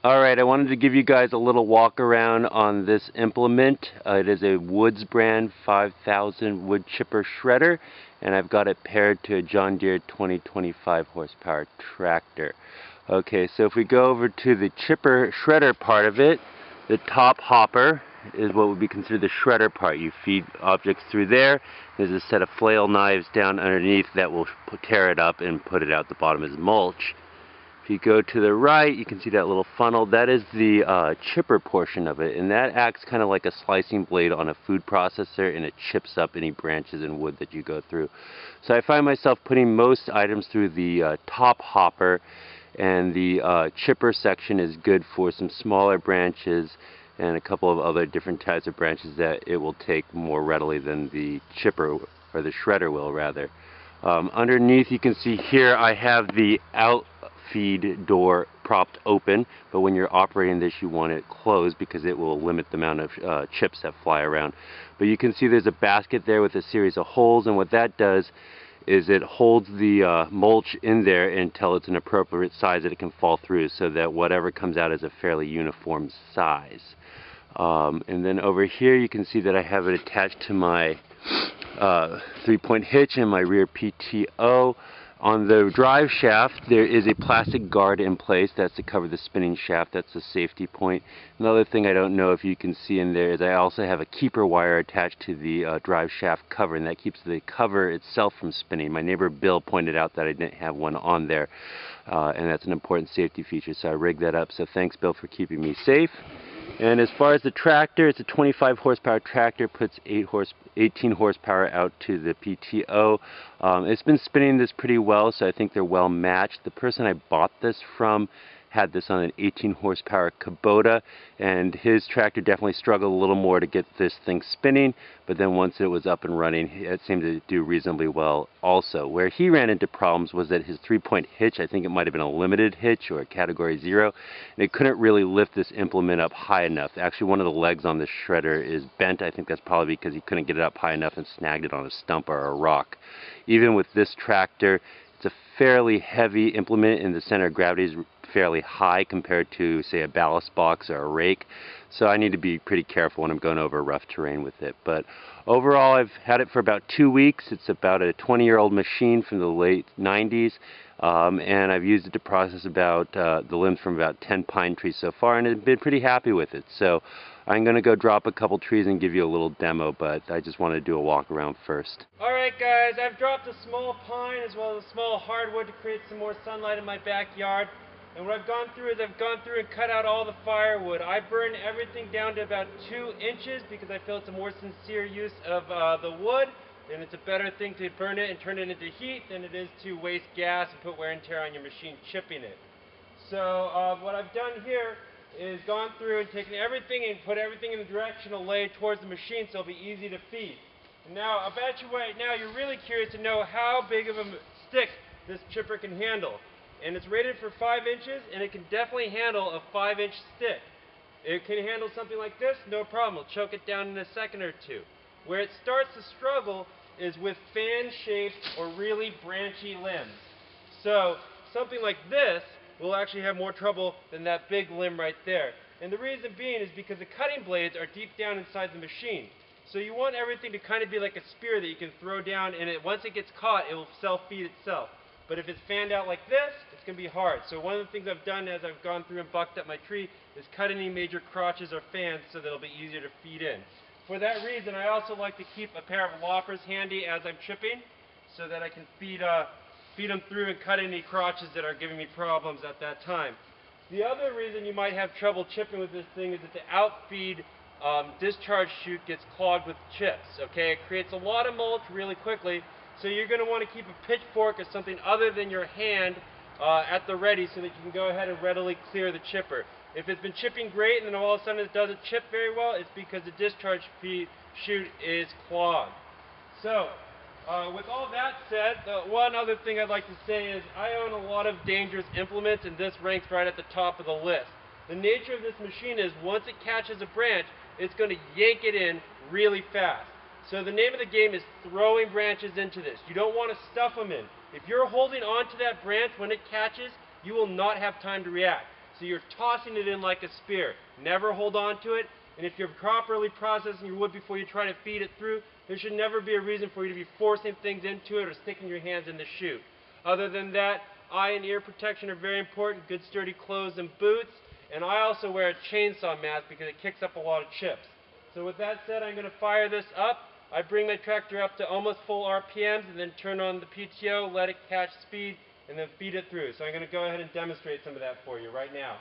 Alright, I wanted to give you guys a little walk around on this implement. It is a Woods brand 5000 wood chipper shredder, and I've got it paired to a John Deere 2025 horsepower tractor. Okay, so if we go over to the chipper shredder part of it, the top hopper is what would be considered the shredder part. You feed objects through there. There's a set of flail knives down underneath that will tear it up and put it out the bottom as mulch. If you go to the right, you can see that little funnel. That is the chipper portion of it, and that acts kind of like a slicing blade on a food processor, and it chips up any branches and wood that you go through. So I find myself putting most items through the top hopper, and the chipper section is good for some smaller branches and a couple of other different types of branches that it will take more readily than the chipper, or the shredder will rather. Underneath, you can see here I have the feed door propped open, but when you're operating this you want it closed because it will limit the amount of chips that fly around. But you can see there's a basket there with a series of holes, and what that does is it holds the mulch in there until it's an appropriate size that it can fall through, so that whatever comes out is a fairly uniform size. And then over here you can see that I have it attached to my 3-point hitch and my rear PTO. On the drive shaft there is a plastic guard in place. That's to cover the spinning shaft. That's a safety point. Another thing I don't know if you can see in there is I also have a keeper wire attached to the drive shaft cover, and that keeps the cover itself from spinning. My neighbor Bill pointed out that I didn't have one on there, and that's an important safety feature, so I rigged that up. So thanks, Bill, for keeping me safe. And as far as the tractor, it's a 25 horsepower tractor, puts 18 horsepower out to the PTO. It's been spinning this pretty well, so I think they're well matched. The person I bought this from had this on an 18 horsepower Kubota, and his tractor definitely struggled a little more to get this thing spinning, but then once it was up and running, it seemed to do reasonably well also. Where he ran into problems was that his 3-point hitch, I think it might have been a limited hitch or a category 0, and it couldn't really lift this implement up high enough. Actually, one of the legs on the shredder is bent. I think that's probably because he couldn't get it up high enough and snagged it on a stump or a rock. Even with this tractor, it's a fairly heavy implement, and the center of gravity is fairly high compared to, say, a ballast box or a rake, so I need to be pretty careful when I'm going over rough terrain with it. But overall, I've had it for about 2 weeks. It's about a 20-year-old machine from the late 90s, and I've used it to process about the limbs from about 10 pine trees so far, and I've been pretty happy with it. So I'm going to go drop a couple trees and give you a little demo, but I just want to do a walk around first. Alright guys, I've dropped a small pine as well as a small hardwood to create some more sunlight in my backyard. And what I've gone through is I've gone through and cut out all the firewood. I burn everything down to about 2 inches because I feel it's a more sincere use of the wood, and it's a better thing to burn it and turn it into heat than it is to waste gas and put wear and tear on your machine chipping it. So what I've done here is gone through and taken everything and put everything in the directional lay towards the machine so it'll be easy to feed. And now, I bet you right now you're really curious to know how big of a stick this chipper can handle. And it's rated for 5 inches, and it can definitely handle a 5-inch stick. It can handle something like this, no problem. It'll choke it down in a second or two. Where it starts to struggle is with fan-shaped or really branchy limbs. So something like this will actually have more trouble than that big limb right there. And the reason being is because the cutting blades are deep down inside the machine. So you want everything to kind of be like a spear that you can throw down, and once it gets caught, it will self-feed itself. But if it's fanned out like this, it's going to be hard. So one of the things I've done as I've gone through and bucked up my tree is cut any major crotches or fans so that it'll be easier to feed in. For that reason, I also like to keep a pair of loppers handy as I'm chipping so that I can feed them through and cut any crotches that are giving me problems at that time. The other reason you might have trouble chipping with this thing is that the outfeed discharge chute gets clogged with chips. Okay, it creates a lot of mulch really quickly. So you're going to want to keep a pitchfork or something other than your hand at the ready so that you can go ahead and readily clear the chipper. If it's been chipping great and then all of a sudden it doesn't chip very well, it's because the discharge chute is clogged. So with all that said, one other thing I'd like to say is I own a lot of dangerous implements, and this ranks right at the top of the list. The nature of this machine is once it catches a branch, it's going to yank it in really fast. So the name of the game is throwing branches into this. You don't want to stuff them in. If you're holding on to that branch when it catches, you will not have time to react. So you're tossing it in like a spear. Never hold on to it. And if you're properly processing your wood before you try to feed it through, there should never be a reason for you to be forcing things into it or sticking your hands in the chute. Other than that, eye and ear protection are very important, good sturdy clothes and boots. And I also wear a chainsaw mask because it kicks up a lot of chips. So with that said, I'm going to fire this up. I bring my tractor up to almost full RPMs and then turn on the PTO, let it catch speed, and then feed it through. So I'm going to go ahead and demonstrate some of that for you right now.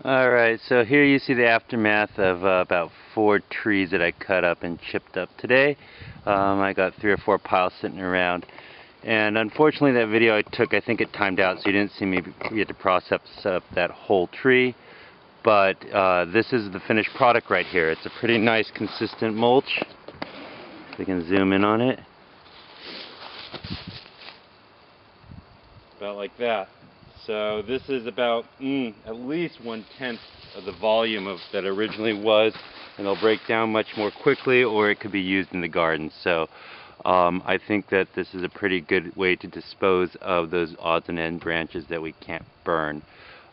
Alright, so here you see the aftermath of about 4 trees that I cut up and chipped up today. I got 3 or 4 piles sitting around. And unfortunately that video I took, I think it timed out, so you didn't see me get to process up that whole tree. But this is the finished product right here. It's a pretty nice consistent mulch. We can zoom in on it. About like that. So this is about at least 1/10 of the volume of that originally was, and it'll break down much more quickly, or it could be used in the garden. So I think that this is a pretty good way to dispose of those odds and end branches that we can't burn.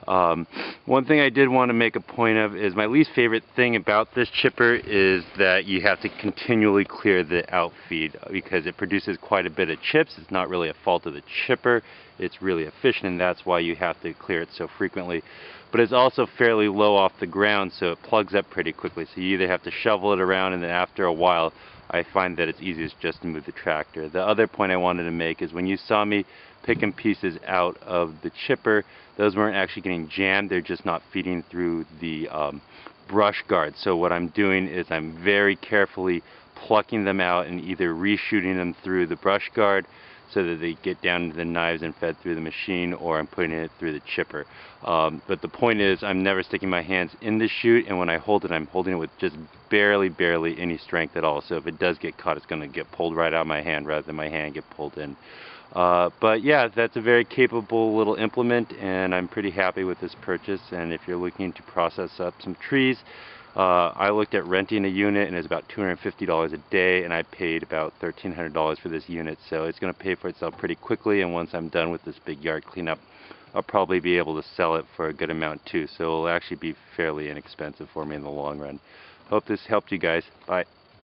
One thing I did want to make a point of is my least favorite thing about this chipper is that you have to continually clear the outfeed because it produces quite a bit of chips. It's not really a fault of the chipper. It's really efficient, and that's why you have to clear it so frequently. But it's also fairly low off the ground, so it plugs up pretty quickly. So you either have to shovel it around, and then after a while I find that it's easiest just to move the tractor. The other point I wanted to make is when you saw me picking pieces out of the chipper, those weren't actually getting jammed, they're just not feeding through the brush guard. So what I'm doing is I'm very carefully plucking them out and either reshooting them through the brush guard so that they get down to the knives and fed through the machine, or I'm putting it through the chipper. But the point is I'm never sticking my hands in the chute, and when I hold it, I'm holding it with just barely any strength at all. So if it does get caught, it's going to get pulled right out of my hand rather than my hand get pulled in. But yeah, that's a very capable little implement, and I'm pretty happy with this purchase. And if you're looking to process up some trees, I looked at renting a unit, and it's about $250 a day, and I paid about $1,300 for this unit. So it's going to pay for itself pretty quickly, and once I'm done with this big yard cleanup, I'll probably be able to sell it for a good amount too. So it'll actually be fairly inexpensive for me in the long run. Hope this helped you guys. Bye.